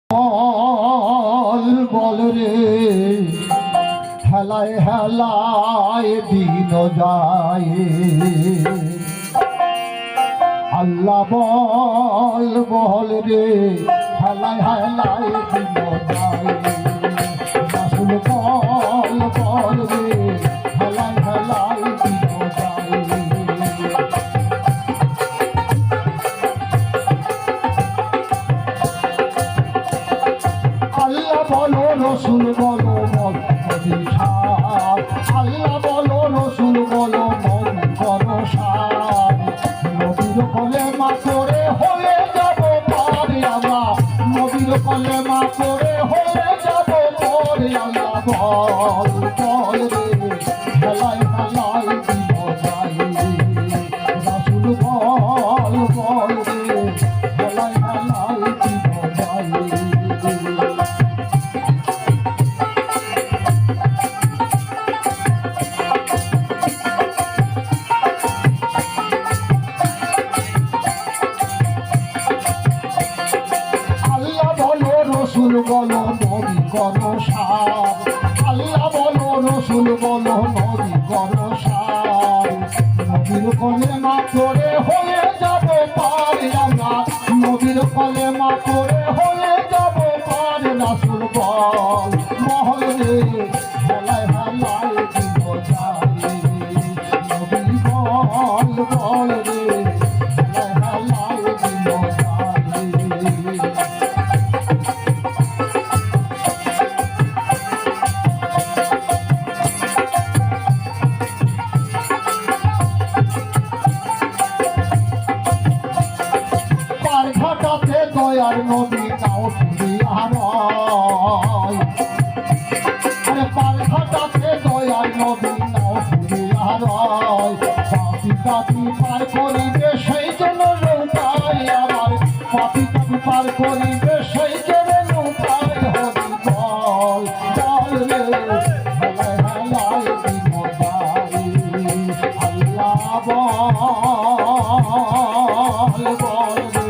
বল বল রে হেলায় হেলায় দিন যায় আল্লাহ বল বল রে হেলায় হেলায় দিন যায় রাসূল বল বল রে হেলায় হেলায় দিন যায় বলো রসুল বলো নবী সার আল্লাহ বলো রসুল বলো নবী করো সার নবীর কলেমা করে হয়ে যাব পারে আমরা নবীর কলেমা করে হয়ে যাব পারে আল্লাহ বল বল রে হেলায় হেলায় দিব যাই রাসূল বল বল রে হেলায় হেলায় দিব যাই রসুল বলো নবী করো সার আল্লাহ বলো রসুল বলো নবী করো সার নবীর কলেমা করে হয়ে যাব পারে আমরা নবীর কলেমা করে হয়ে যাব পারে রাসূল বল মহল রে হেলায় হেলায় দিব যাই নবী বল বল রে হেলায় হেলায় দিব যাই দয়ার নবী নাও ফুলিয়া রয় আরে পালঘাটাতে দয়ার নবী নাও ফুলিয়া রয় পাপি পাপি পার করিবে সেই জন্য নৌকায় আমার পাপি পাপি পার করিবে সেই জন্য নৌকায় হরি বল বল রে হেলায় হেলায় দিব যাই আল্লাহ বল বল রে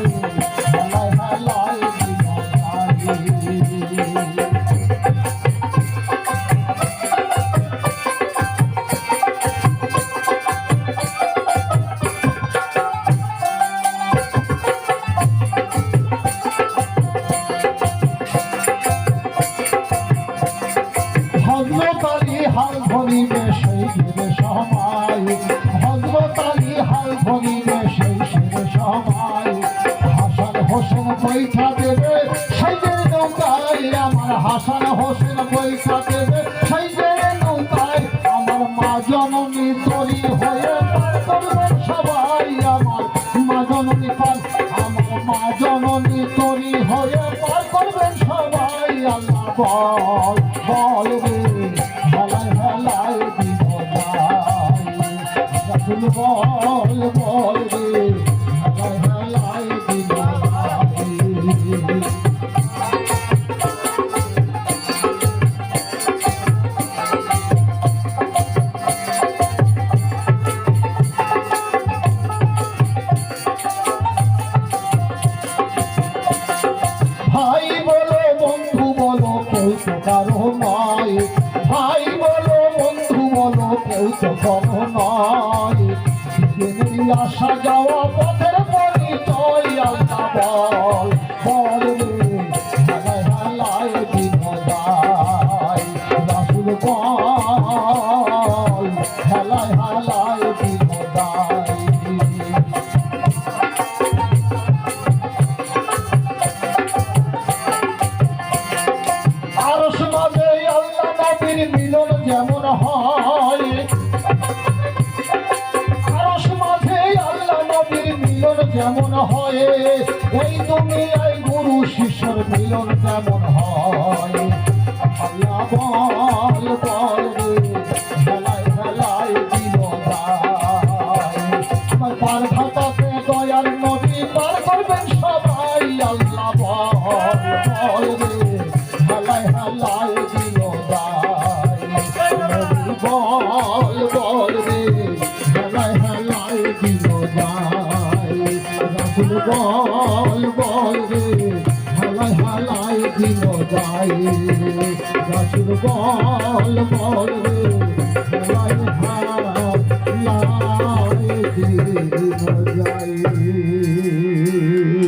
হযরত আলী হাল ধরিবে সেই সময় হযরত আলী হাল ধরিবে সেই সময় হাসান হোসেন বৈঠা দেবে সেই নৌকায় আমার হাসান হোসেন বৈঠা দেবে সেই নৌকায় আমার মা জননী তরি হয়ে পার করবেন সবাই আমার মা জননী পার আমার মা জননী তরি হয়ে পার করবেন সবাই আল্লাহ বল বল রে হেলায় হেলায় দিব যাই রাসূল বল বল রে হেলায় হেলায় দিব যাই ভাই বলো বন্ধু বলো কেউ তো কারো নয় ভাই বলো বন্ধু বলো কেউ তো কারো নয় আসা যাওয়া পথের পরিচয় আল্লাহ বল বল রে হেলায় হেলায় দিব যাই রাসূল বল হেলায় হেলায় দিব যাই আরশ মাঝে আল্লাহ নবীর মিলন যেমন হয় আরশ মাঝে আল্লাহ নবীর মিলন যেমন হয় এই দুনিয়ায় গুরু শিষ্যর মিলন যেমন হয় আল্লাহ বল বল রে হেলায় হেলায় দিব যাই পার ঘাটাতে দয়ার নবী পার করবেন সবাই আল্লাহ বল বল রে হেলায় হেলায় দিব যাই নবী বল বল রে হেলায় হেলায় দিব যাই রাসূল বল বল রে হেলায় হেলায় দিন যাই রাসুল বল বল লাই লাই দিন যাই